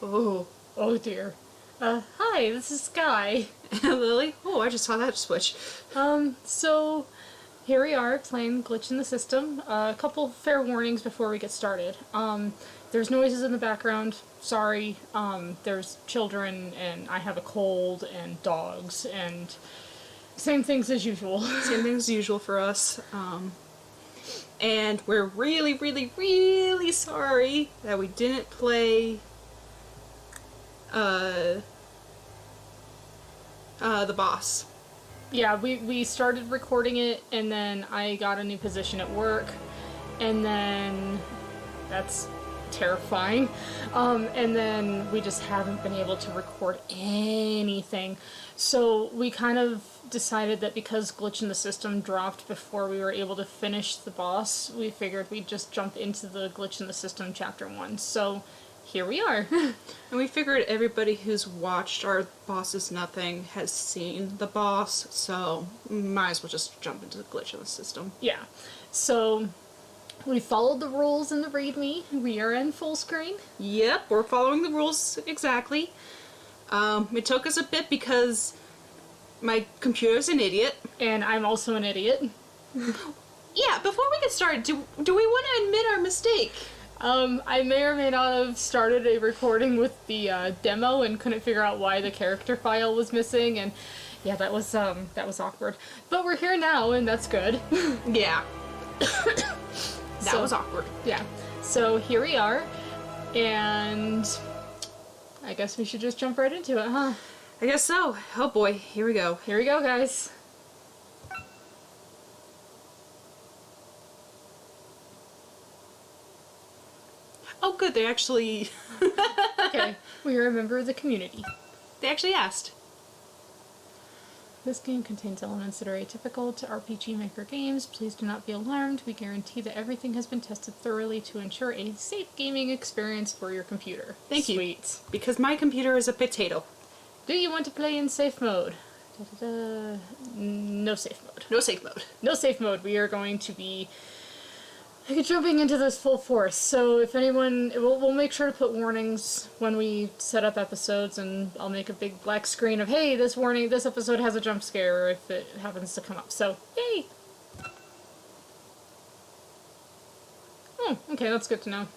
Oh. Oh dear. Hi, this is Sky. Lily? Oh, I just saw that switch. So here we are playing Glitch in the System. A couple fair warnings before we get started. There's noises in the background. Sorry. There's children, and I have a cold, and dogs, and same things as usual. Same things as usual for us. And we're really, really, really sorry that we didn't play the boss. Yeah, we started recording it, and then I got a new position at work, and then that's terrifying. And then we just haven't been able to record anything. So we kind of decided that because Glitch in the System dropped before we were able to finish the boss, we figured we'd just jump into the Glitch in the System Chapter 1. So here we are. And we figured everybody who's watched our Boss Is Nothing has seen the boss, so might as well just jump into the Glitch in the System. Yeah. So we followed the rules in the README. We are in full screen. Yep, we're following the rules exactly. It took us a bit because my computer's an idiot. And I'm also an idiot. Yeah, before we get started, do we want to admit our mistake? I may or may not have started a recording with the demo and couldn't figure out why the character file was missing, and yeah, that was awkward. But we're here now, and that's good. Yeah. That was awkward. Yeah. So here we are, and I guess we should just jump right into it, huh? I guess so. Oh boy, here we go. Here we go, guys. Oh good, they actually... Okay, we are a member of the community. They actually asked. This game contains elements that are atypical to RPG Maker games. Please do not be alarmed. We guarantee that everything has been tested thoroughly to ensure a safe gaming experience for your computer. Thank you. Sweet. Because my computer is a potato. Do you want to play in safe mode? No safe mode. No safe mode. No safe mode. We are going to be jumping into this full force. So if anyone, we'll make sure to put warnings when we set up episodes, and I'll make a big black screen of, hey, this episode has a jump scare if it happens to come up. So, yay! Oh, okay, that's good to know.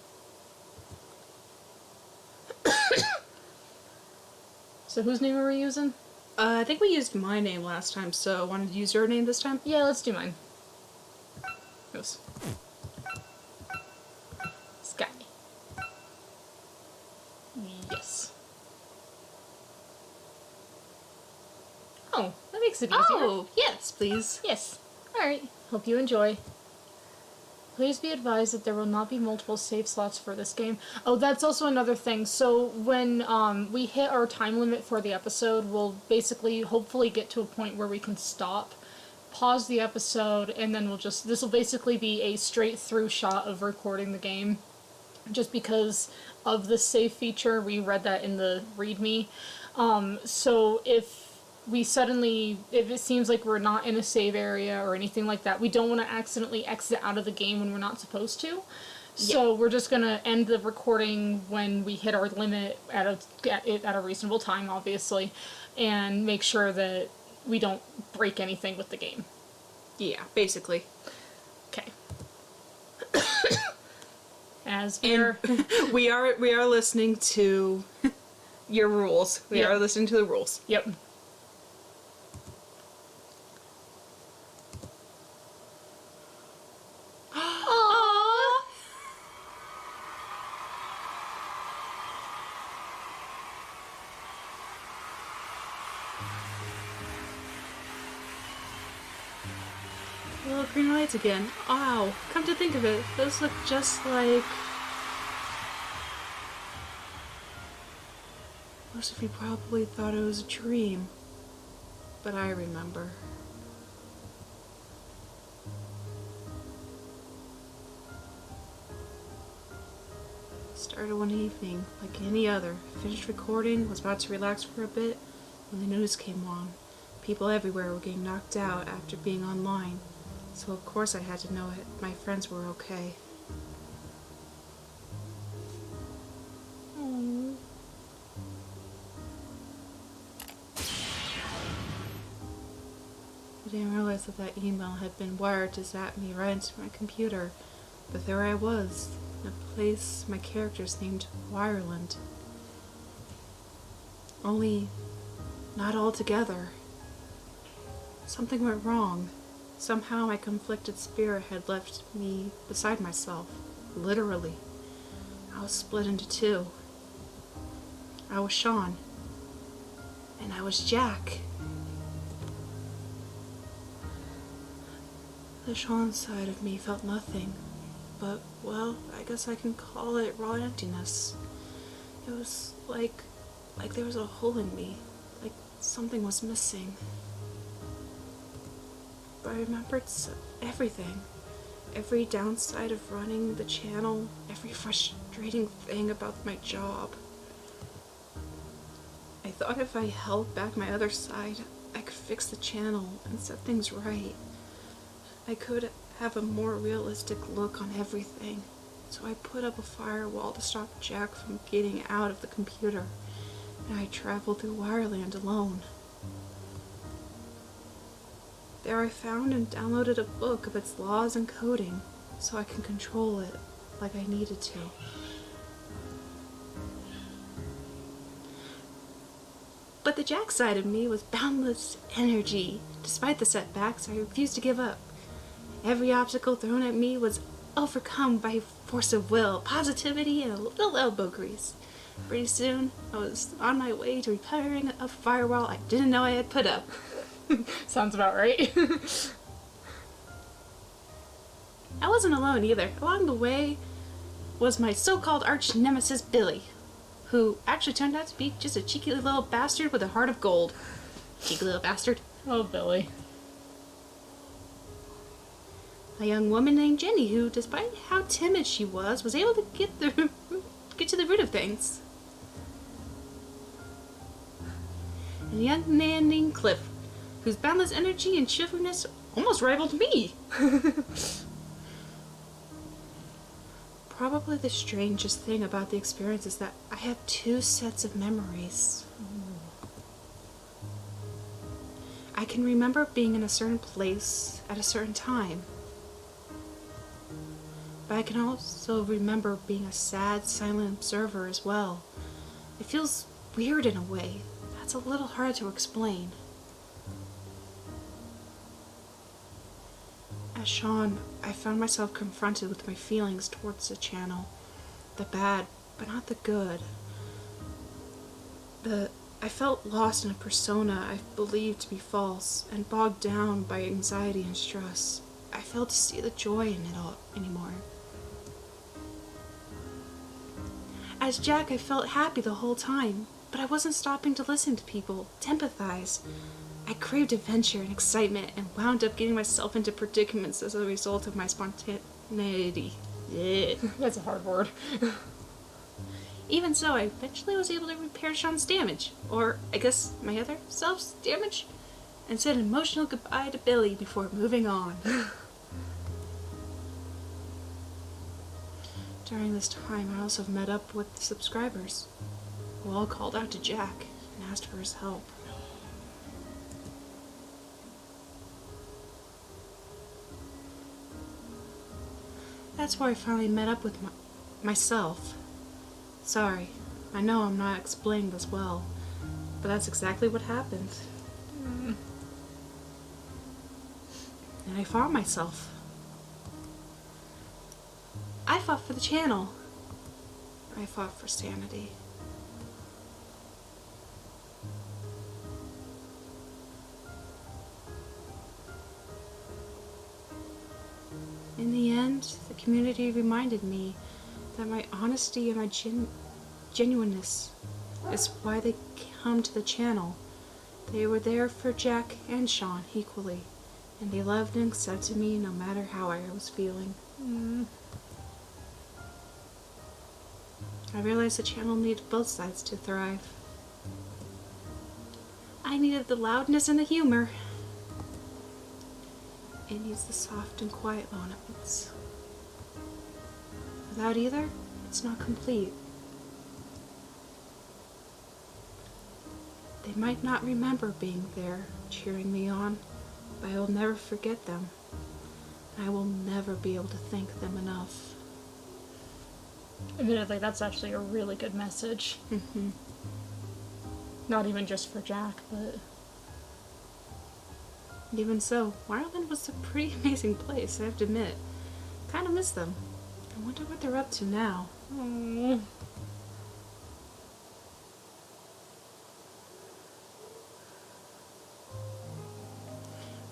So whose name are we using? I think we used my name last time, so wanted to use your name this time? Yeah, let's do mine. Goes. Sky. Yes. Oh, that makes it easier. Oh, yes, please. Yes. Alright, hope you enjoy. Please be advised that there will not be multiple save slots for this game. Oh, that's also another thing. So when we hit our time limit for the episode, we'll basically hopefully get to a point where we can stop, pause the episode, and then this will basically be a straight through shot of recording the game. Just because of the save feature, we read that in the README. So if it seems like we're not in a save area or anything like that, we don't want to accidentally exit out of the game when we're not supposed to. So we're just going to end the recording when we hit our limit at a reasonable time, obviously, and make sure that we don't break anything with the game. Yeah, basically. Okay. As we are listening to your rules. We are listening to the rules. Yep. Little green lights again. Wow, come to think of it, those look just like... Most of you probably thought it was a dream, but I remember. Started one evening, like any other. Finished recording, was about to relax for a bit, when the news came on. People everywhere were getting knocked out after being online. So of course I had to know it. My friends were okay. I didn't realize that email had been wired to zap me right into my computer, but there I was, in a place my characters named Wireland. Only not all together. Something went wrong. Somehow my conflicted spirit had left me beside myself, literally. I was split into two. I was Sean, and I was Jack. The Sean side of me felt nothing, but, well, I guess I can call it raw emptiness. It was like there was a hole in me, like something was missing. But I remembered everything. Every downside of running the channel, every frustrating thing about my job. I thought if I held back my other side, I could fix the channel and set things right. I could have a more realistic look on everything. So I put up a firewall to stop Jack from getting out of the computer, and I traveled through Wireland alone. There I found and downloaded a book of its laws and coding, so I can control it like I needed to. But the Jack side of me was boundless energy. Despite the setbacks, I refused to give up. Every obstacle thrown at me was overcome by force of will, positivity, and a little elbow grease. Pretty soon, I was on my way to repairing a firewall I didn't know I had put up. Sounds about right. I wasn't alone either. Along the way was my so-called arch nemesis Billy, who actually turned out to be just a cheeky little bastard with a heart of gold. Cheeky little bastard. Oh, Billy. A young woman named Jenny who, despite how timid she was able to get to the root of things. And a young man named Cliff, whose boundless energy and chivalrous almost rivaled me. Probably the strangest thing about the experience is that I have two sets of memories. I can remember being in a certain place at a certain time. But I can also remember being a sad, silent observer as well. It feels weird in a way. That's a little hard to explain. As Sean, I found myself confronted with my feelings towards the channel. The bad, but not the good. I felt lost in a persona I believed to be false, and bogged down by anxiety and stress. I failed to see the joy in it all anymore. As Jack, I felt happy the whole time, but I wasn't stopping to listen to people, to empathize. I craved adventure and excitement and wound up getting myself into predicaments as a result of my spontaneity. That's a hard word. Even so, I eventually was able to repair Sean's damage, or I guess my other self's damage, and said an emotional goodbye to Billy before moving on. During this time, I also met up with the subscribers, who all called out to Jack and asked for his help. That's where I finally met up with myself. Sorry, I know I'm not explaining this well, but that's exactly what happened. And I found myself. I fought for the channel. I fought for sanity. In the end, the community reminded me that my honesty and my genuineness is why they come to the channel. They were there for Jack and Sean equally, and they loved and accepted me no matter how I was feeling. I realized the channel needed both sides to thrive. I needed the loudness and the humor. It needs the soft and quiet moments. Without either, it's not complete. They might not remember being there, cheering me on, but I will never forget them. I will never be able to thank them enough. Admittedly, that's actually a really good message. Mm-hmm. Not even just for Jack, but... Even so, Wireland was a pretty amazing place, I have to admit. Kinda miss them. I wonder what they're up to now. Aww.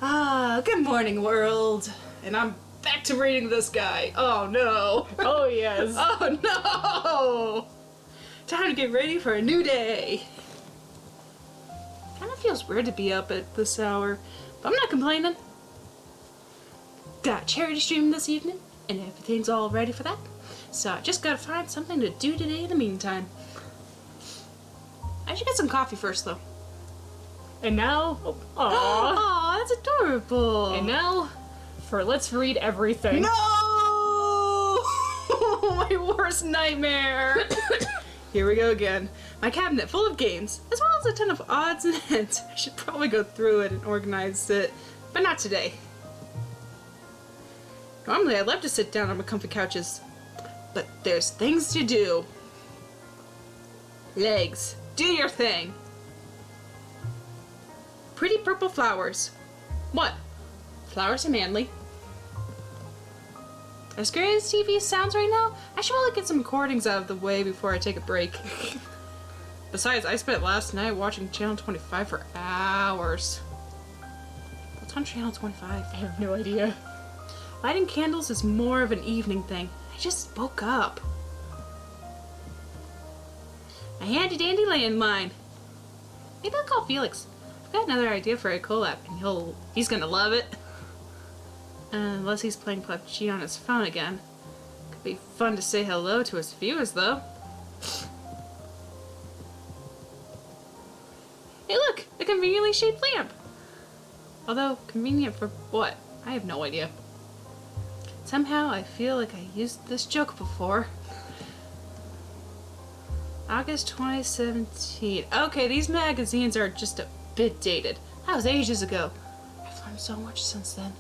Ah, good morning, world. And I'm back to reading this guy. Oh no. Oh, yes. Oh no! Time to get ready for a new day. Kinda feels weird to be up at this hour, but I'm not complaining. Got a charity stream this evening, and everything's all ready for that. So I just gotta find something to do today in the meantime. I should get some coffee first, though. And now... Aww. Aw, that's adorable. And now, for Let's Read Everything. No! My worst nightmare. Here we go again. My cabinet full of games, as well as a ton of odds and ends. I should probably go through it and organize it, but not today. Normally I'd love to sit down on my comfy couches, but there's things to do. Legs, do your thing. Pretty purple flowers. What? Flowers are manly. As great as TV sounds right now, I should probably get some recordings out of the way before I take a break. Besides, I spent last night watching Channel 25 for hours. What's on Channel 25? I have no idea. Lighting candles is more of an evening thing. I just woke up. A handy dandy landline. Maybe I'll call Felix. I've got another idea for a collab, and he's gonna love it. Unless he's playing PUBG on his phone again. Could be fun to say hello to his viewers, though. Hey look! A conveniently shaped lamp! Although, convenient for what? I have no idea. Somehow, I feel like I used this joke before. August 2017. Okay, these magazines are just a bit dated. That was ages ago. I've learned so much since then.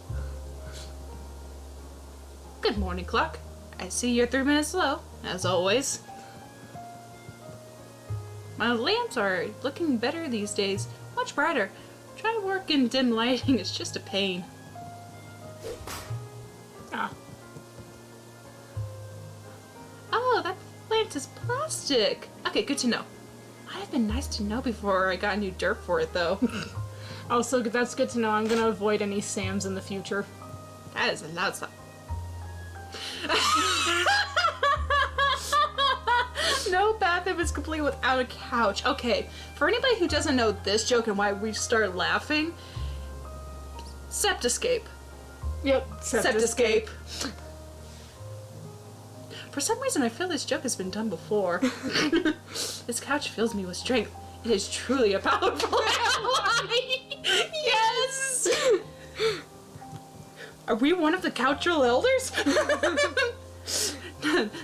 Good morning, clock. I see you're 3 minutes slow, as always. My lamps are looking better these days. Much brighter. Trying to work in dim lighting is just a pain. Ah. Oh, that plant is plastic. Okay, good to know. Might have been nice to know before I got new dirt for it, though. Also, that's good to know. I'm gonna avoid any Sams in the future. That is a loud sound. No bathroom is complete without a couch. Okay, for anybody who doesn't know this joke and why we start laughing, Septiscape. Yep, Septiscape. For some reason, I feel this joke has been done before. This couch fills me with strength. It is truly a powerful ally. Yes! Are we one of the cultural elders?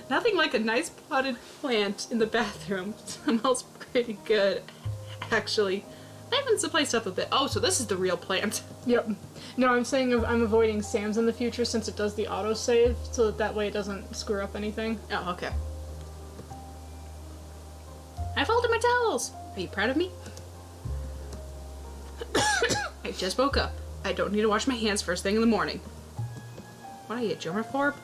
Nothing like a nice potted plant in the bathroom. Smells pretty good, actually. Livens the place up a bit. Oh, so this is the real plant. Yep. No, I'm saying I'm avoiding Sam's in the future since it does the autosave, so that way it doesn't screw up anything. Oh, okay. I folded my towels. Are you proud of me? I just woke up. I don't need to wash my hands first thing in the morning. What are you, a germaphobe?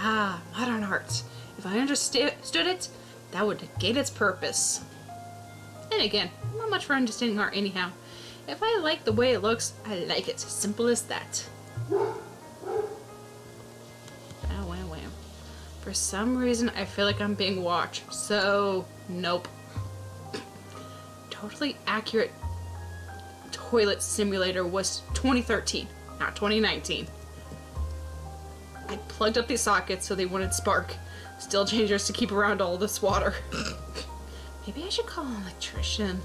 Ah, modern art. If I understood it, that would negate its purpose. And again, I'm not much for understanding art anyhow. If I like the way it looks, I like it. Simple as that. Wham, wham, wham. For some reason, I feel like I'm being watched. So, nope. Totally accurate toilet simulator was 2013, not 2019. I plugged up these sockets so they wouldn't spark. Still dangerous to keep around all this water. Maybe I should call an electrician.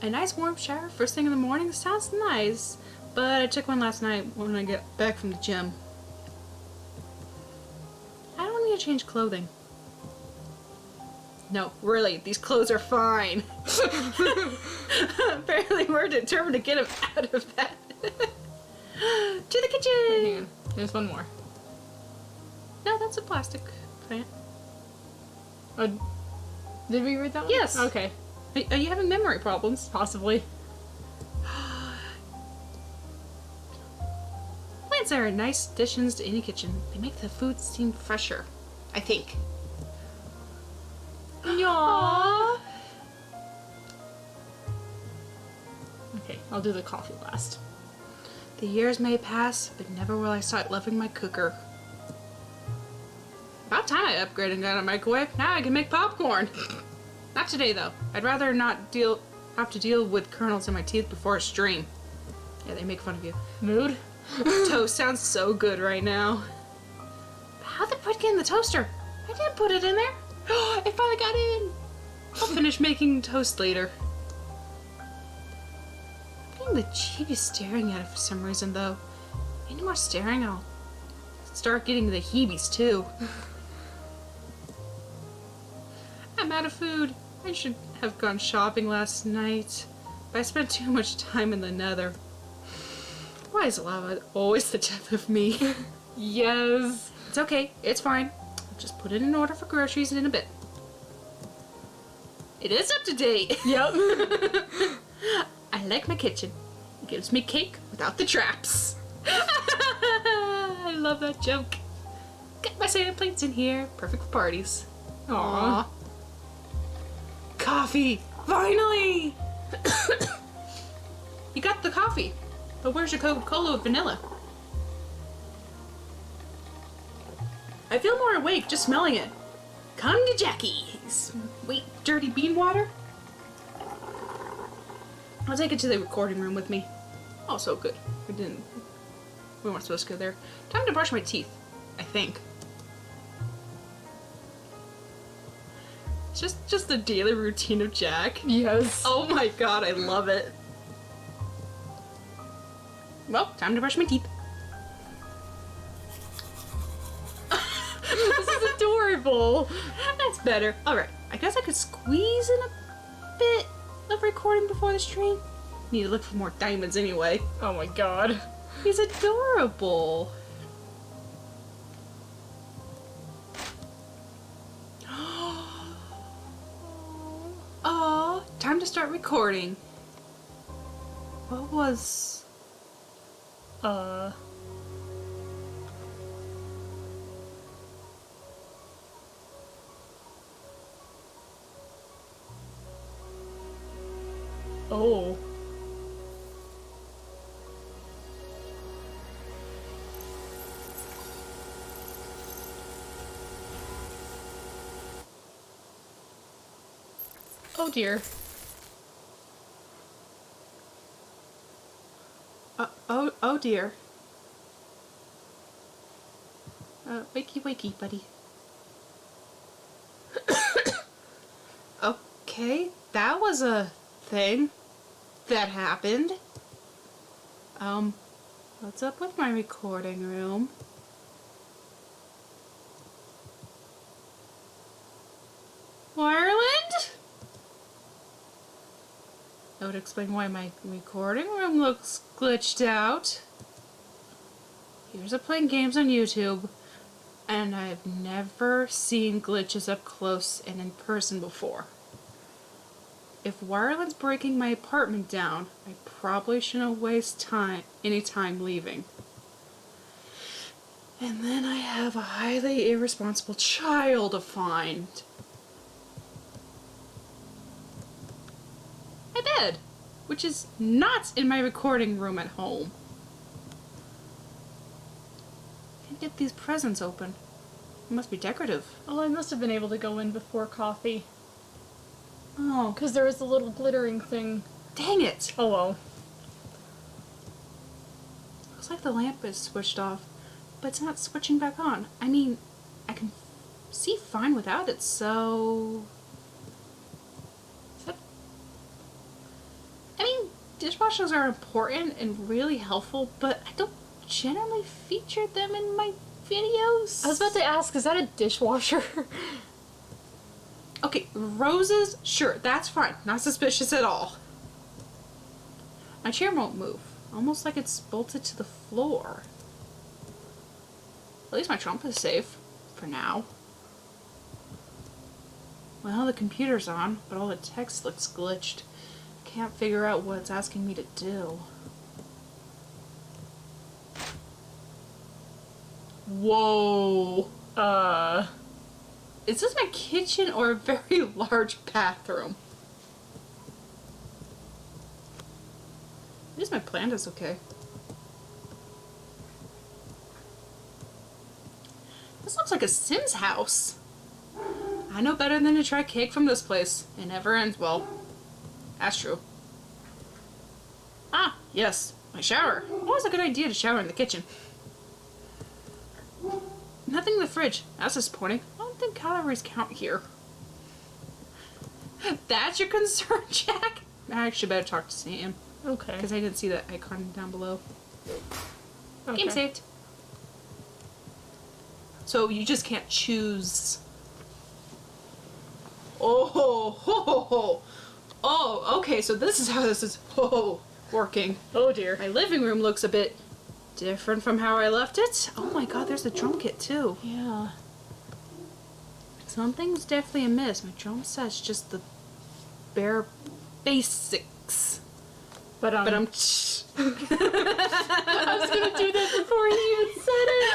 A nice warm shower first thing in the morning sounds nice, but I took one last night when I got back from the gym. I don't need to change clothing. No, really, these clothes are fine. Apparently we're determined to get him out of that. To the kitchen! Wait, hang on. There's one more. No, that's a plastic plant. Oh, did we read that one? Yes. Okay. Are you having memory problems? Possibly. Plants are nice additions to any kitchen. They make the food seem fresher, I think. Aww. Okay, I'll do the coffee last. The years may pass, but never will I start loving my cooker. About time I upgraded and got a microwave. Now I can make popcorn. Not today, though. I'd rather not have to deal with kernels in my teeth before a stream. Yeah, they make fun of you. Mood? Toast sounds so good right now. How'd the bread get in the toaster? I didn't put it in there. It finally got in. I'll finish making toast later. I'm getting the cheapy staring at it for some reason, though. Any more staring, I'll start getting the heebies, too. I'm out of food. I should have gone shopping last night, but I spent too much time in the nether. Why is lava always the death of me? Yes. It's okay. It's fine. I'll just put it in order for groceries in a bit. It is up to date. Yep. I like my kitchen. It gives me cake without the traps. I love that joke. Got my sand plates in here. Perfect for parties. Aww. Coffee! Finally! You got the coffee. But where's your Coca-Cola with vanilla? I feel more awake just smelling it. Come to Jackie's. Wait, dirty bean water? I'll take it to the recording room with me. Oh, so good. We weren't supposed to go there. Time to brush my teeth, I think. It's just the daily routine of Jack. Yes. Oh my god, I love it. Well, time to brush my teeth. This is adorable. That's better. Alright, I guess I could squeeze in a bit of recording before the stream. Need to look for more diamonds anyway. Oh my god. He's adorable. Oh, time to start recording. What was... Oh. Oh dear. Oh dear. Wakey wakey, buddy. Okay, that was a thing that happened. What's up with my recording room? Ireland? That would explain why my recording room looks glitched out. Here's a playing games on YouTube, and I've never seen glitches up close and in person before. If Wireland's breaking my apartment down, I probably shouldn't waste any time leaving. And then I have a highly irresponsible child to find. My bed, which is not in my recording room at home. Can't get these presents open. It must be decorative. Oh, I must have been able to go in before coffee. Oh, Because there was a little glittering thing. dang it! Oh well. Looks like the lamp is switched off, but it's not switching back on. I mean, I can see fine without it, so... Is that... I mean, dishwashers are important and really helpful, but I don't generally feature them in my videos. I was about to ask, is that a dishwasher? Okay, roses, sure, that's fine. Not suspicious at all. My chair won't move. Almost like it's bolted to the floor. At least my trunk is safe. For now. Well, the computer's on, but all the text looks glitched. Can't figure out what it's asking me to do. Whoa! Is this my kitchen or a very large bathroom? At least my plant is okay. This looks like a Sims house. I know better than to try cake from this place. It never ends well. That's true. Ah, yes, my shower. Always a good idea to shower in the kitchen. Nothing in the fridge. That's disappointing. I don't think calories count here. That's your concern, Jack? I actually better talk to Sam. Okay. Because I didn't see that icon down below. Okay. Game saved. So you just can't choose. Oh, ho, ho, ho. Oh, okay, so this is how this is working. Oh dear. My living room looks a bit different from how I left it. Oh my god, there's a drum kit too. Yeah. Something's definitely amiss. My drum set's just the bare basics. But I'm... I was gonna do that before he even said it.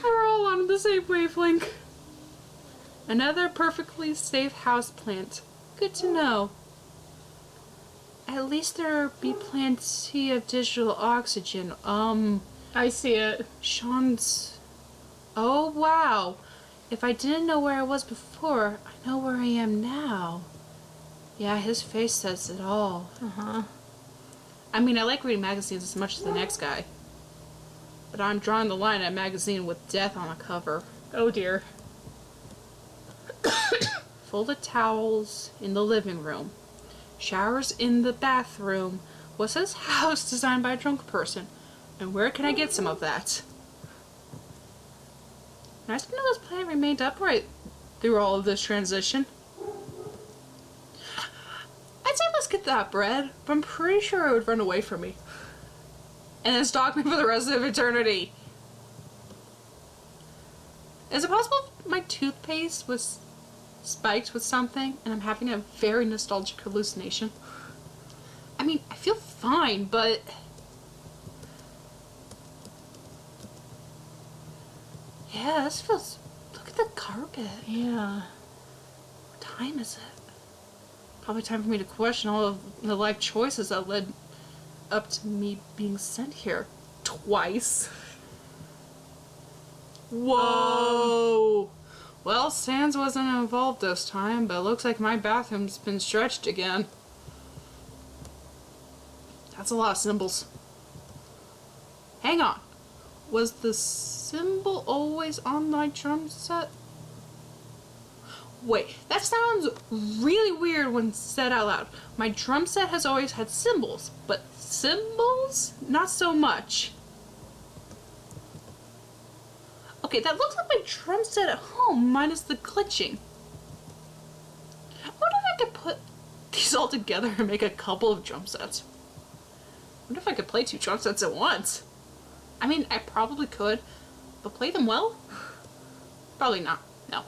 We're all on the same wavelength. Another perfectly safe house plant. Good to know. At least there be plenty of digital oxygen. I see it. Sean's... Oh, wow. If I didn't know where I was before, I know where I am now. Yeah, his face says it all. Uh-huh. I mean, I like reading magazines as much as the next guy. But I'm drawing the line at a magazine with death on the cover. Oh dear. Folded towels in the living room. Showers in the bathroom. Was this house designed by a drunk person? And where can I get some of that? Nice to know this plant remained upright through all of this transition. I'd say let's get that bread, but I'm pretty sure it would run away from me. And then stalk me for the rest of eternity. Is it possible my toothpaste was spiked with something and I'm having a very nostalgic hallucination? I mean, I feel fine, but... Yeah, this feels... Look at the carpet. Yeah. What time is it? Probably time for me to question all of the life choices that led up to me being sent here. Twice. Whoa! Well, Sans wasn't involved this time, but it looks like my bathroom's been stretched again. That's a lot of symbols. Hang on. Was the symbol always on my drum set? Wait, that sounds really weird when said out loud. My drum set has always had symbols, but symbols? Not so much. Okay, that looks like my drum set at home, minus the glitching. I wonder if I could put these all together and make a couple of drum sets. I wonder if I could play 2 drum sets at once. I mean, I probably could, but play them well? Probably not, no.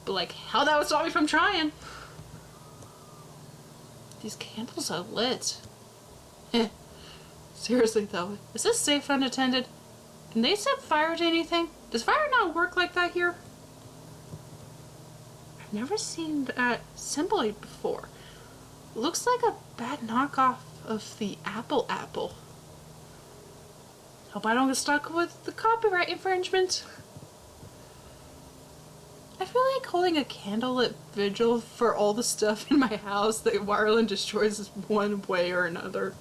But like, how that would stop me from trying? These candles are lit. Seriously though, is this safe unattended? Can they set fire to anything? Does fire not work like that here? I've never seen that symbol before. Looks like a bad knockoff of the apple. Hope I don't get stuck with the copyright infringement. I feel like holding a candlelit vigil for all the stuff in my house that Wireland destroys one way or another.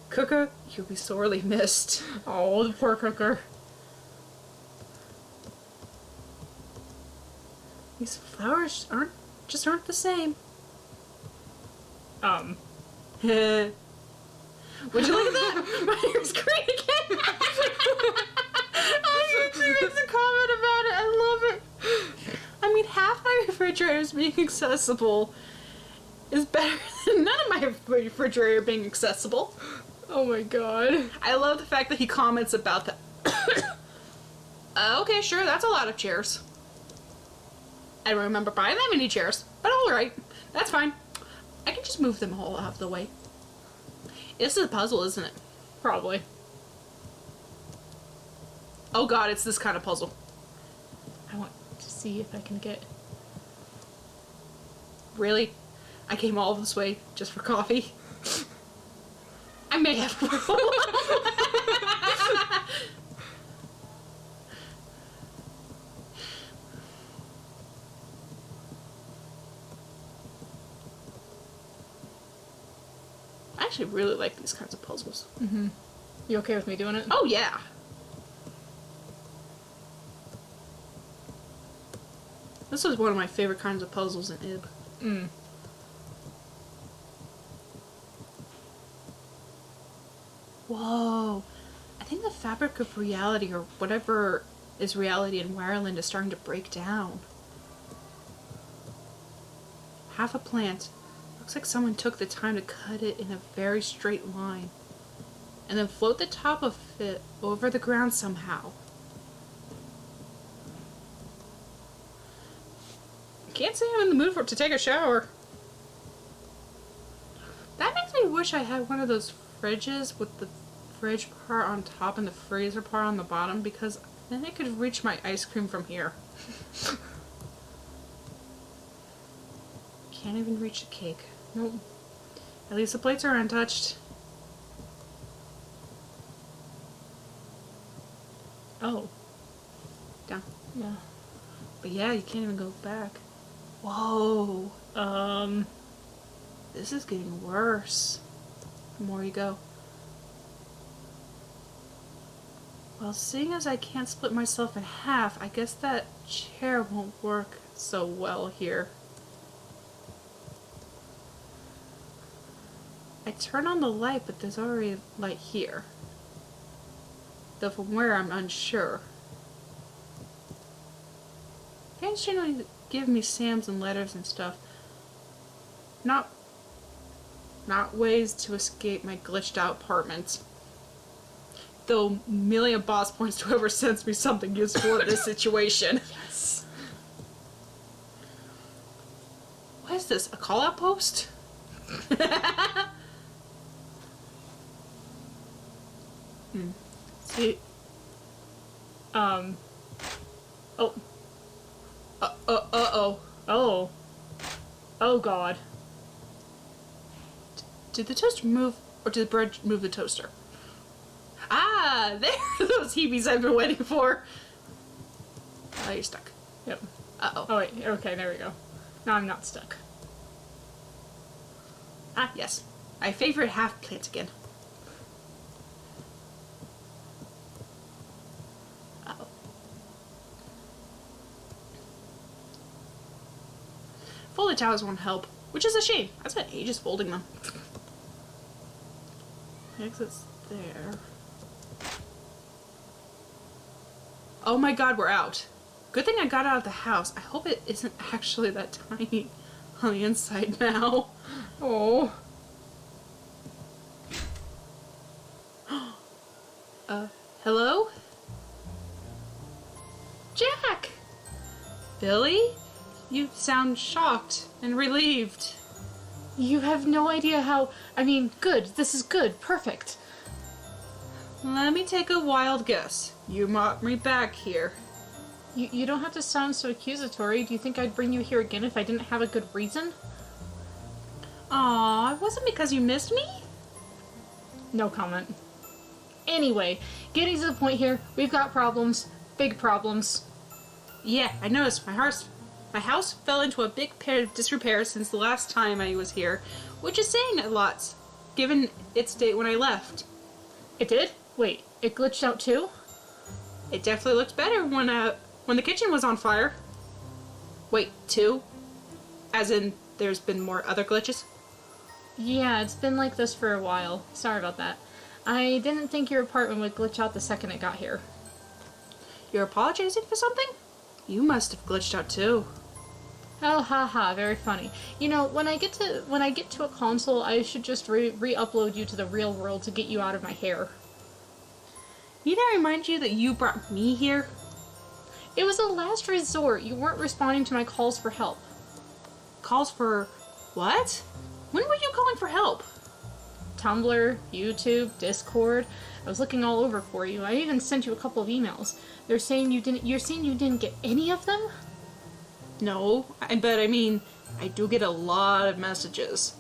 Cooker, you'll be sorely missed. Oh, the poor cooker. These flowers aren't the same. Would you look at that? My hair's green again. I actually makes a comment about it. I love it. I mean, half my refrigerators being accessible is better than none of my refrigerator being accessible. Oh my god. I love the fact that he comments about that. Okay, sure, that's a lot of chairs. I don't remember buying that many chairs, but alright, that's fine. I can just move them all out of the way. This is a puzzle, isn't it? Probably. Oh god, it's this kind of puzzle. I want to see if I can get... Really? I came all this way just for coffee? I may have a problem. I actually really like these kinds of puzzles. Mm-hmm. You okay with me doing it? Oh yeah! This is one of my favorite kinds of puzzles in IB. Mm. Whoa! I think the fabric of reality, or whatever is reality in Wireland, is starting to break down. Half a plant. Looks like someone took the time to cut it in a very straight line, and then float the top of it over the ground somehow. Can't say I'm in the mood to take a shower. That makes me wish I had one of those fridges with the fridge part on top and the freezer part on the bottom, because then I could reach my ice cream from here. Can't even reach the cake. Nope. At least the plates are untouched. Oh. Down. Yeah. But yeah, you can't even go back. Whoa. This is getting worse. The more you go. Well, seeing as I can't split myself in half, I guess that chair won't work so well here. I turn on the light, but there's already a light here. Though from where I'm unsure. Parents generally give me Sam's and letters and stuff. Not ways to escape my glitched out apartment. Though million boss points to whoever sends me something useful in this situation. Yes. What is this? A call out post? See. Oh. Uh-oh. Oh. Oh god. Did the toaster move, or did the bread move the toaster? Ah, there are those heebies I've been waiting for. Oh, you're stuck. Yep. Uh-oh. Oh wait, okay, there we go. Now I'm not stuck. Ah, yes. My favorite half plant again. Uh-oh. Folded towels won't help, which is a shame. I spent ages folding them. Exit's there. Oh my god, we're out. Good thing I got out of the house. I hope it isn't actually that tiny on the inside now. Oh. Hello? Jack! Billy? You sound shocked and relieved. You have no idea how... I mean, good. This is good. Perfect. Let me take a wild guess. You brought me back here. You don't have to sound so accusatory. Do you think I'd bring you here again if I didn't have a good reason? Aw, it wasn't because you missed me? No comment. Anyway, getting to the point here, we've got problems. Big problems. Yeah, I noticed. My house fell into a big pair of disrepair since the last time I was here, which is saying a lot, given its date when I left. It did? Wait, it glitched out too? It definitely looked better when the kitchen was on fire. Wait, two? As in, there's been more other glitches? Yeah, it's been like this for a while. Sorry about that. I didn't think your apartment would glitch out the second it got here. You're apologizing for something? You must have glitched out too. Oh, haha, very funny. You know, when I get to a console, I should just re-upload you to the real world to get you out of my hair. Need I remind you that you brought me here? It was a last resort. You weren't responding to my calls for help. Calls for what? When were you calling for help? Tumblr, YouTube, Discord. I was looking all over for you. I even sent you a couple of emails. You're saying you didn't get any of them? No, but I mean, I do get a lot of messages.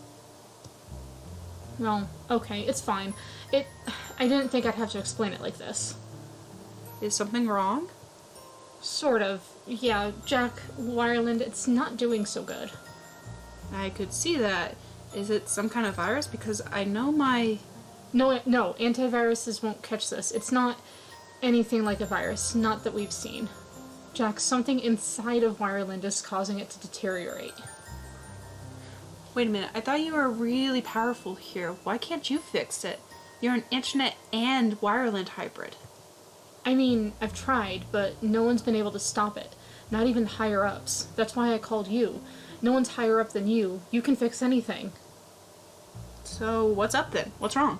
Well, okay, it's fine. I didn't think I'd have to explain it like this. Is something wrong? Sort of. Yeah, Jack, Wireland, it's not doing so good. I could see that. Is it some kind of virus? Because I know my... No, antiviruses won't catch this. It's not anything like a virus, not that we've seen. Jack, something inside of Wireland is causing it to deteriorate. Wait a minute, I thought you were really powerful here. Why can't you fix it? You're an internet and Wireland hybrid. I mean, I've tried, but no one's been able to stop it. Not even higher-ups. That's why I called you. No one's higher up than you. You can fix anything. So, what's up then? What's wrong?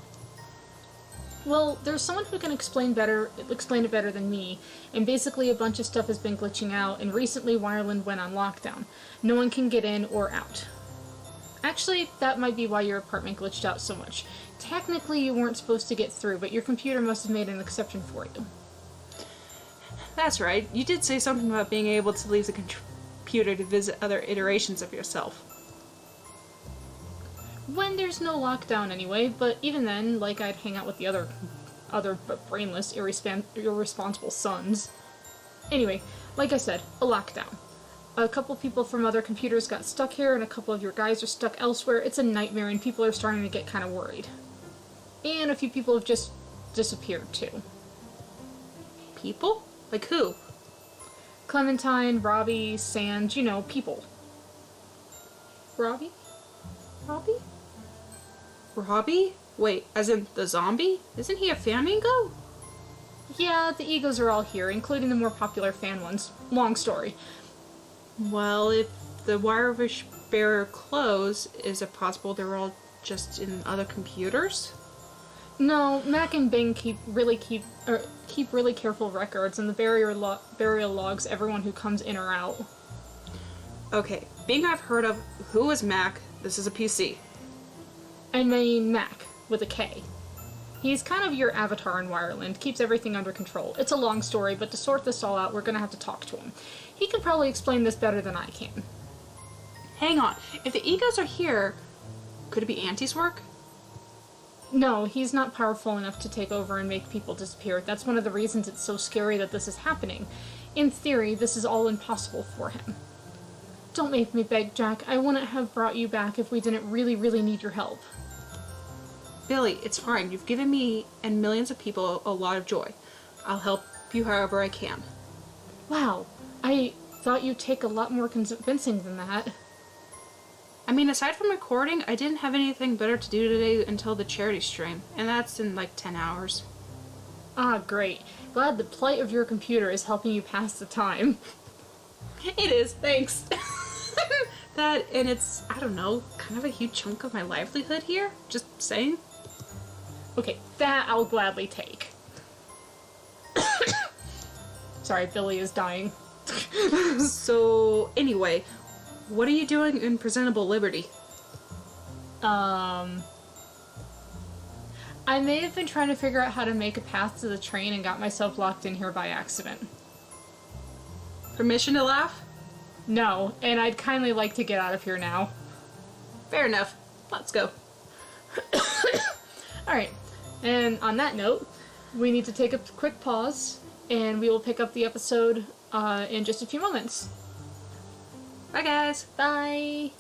Well, there's someone who can explain it better than me, and basically a bunch of stuff has been glitching out, and recently Wireland went on lockdown. No one can get in or out. Actually, that might be why your apartment glitched out so much. Technically, you weren't supposed to get through, but your computer must have made an exception for you. That's right. You did say something about being able to leave the computer to visit other iterations of yourself. When there's no lockdown anyway, but even then, like, I'd hang out with the other brainless, irresponsible sons. Anyway, like I said, a lockdown. A couple people from other computers got stuck here, and a couple of your guys are stuck elsewhere. It's a nightmare, and people are starting to get kind of worried. And a few people have just disappeared, too. People? Like who? Clementine, Robbie, Sand, you know, people. Robbie? Robbie? Robbie? Wait, as in the zombie? Isn't he a flamingo? Yeah, the egos are all here, including the more popular fan ones. Long story. Well, if the Wirefish Bearer clothes, is it possible they're all just in other computers? No, Mac and Bing keep really careful records, and the burial logs everyone who comes in or out. Okay, Bing I've heard of. Who is Mac? This is a PC. I mean Mac, with a K. He's kind of your avatar in Wireland, keeps everything under control. It's a long story, but to sort this all out, we're gonna have to talk to him. He can probably explain this better than I can. Hang on, if the egos are here, could it be Auntie's work? No, he's not powerful enough to take over and make people disappear. That's one of the reasons it's so scary that this is happening. In theory, this is all impossible for him. Don't make me beg, Jack. I wouldn't have brought you back if we didn't really, really need your help. Billy, it's fine. You've given me and millions of people a lot of joy. I'll help you however I can. Wow, I thought you'd take a lot more convincing than that. I mean, aside from recording, I didn't have anything better to do today until the charity stream, and that's in like 10 hours. Ah, great. Glad the plight of your computer is helping you pass the time. It is, thanks. That, and it's, I don't know, kind of a huge chunk of my livelihood here. Just saying. Okay, that I'll gladly take. Sorry, Billy is dying. So, anyway, what are you doing in Presentable Liberty? I may have been trying to figure out how to make a path to the train and got myself locked in here by accident. Permission to laugh? No, and I'd kindly like to get out of here now. Fair enough. Let's go. Alright, and on that note, we need to take a quick pause, and we will pick up the episode in just a few moments. Bye, guys. Bye!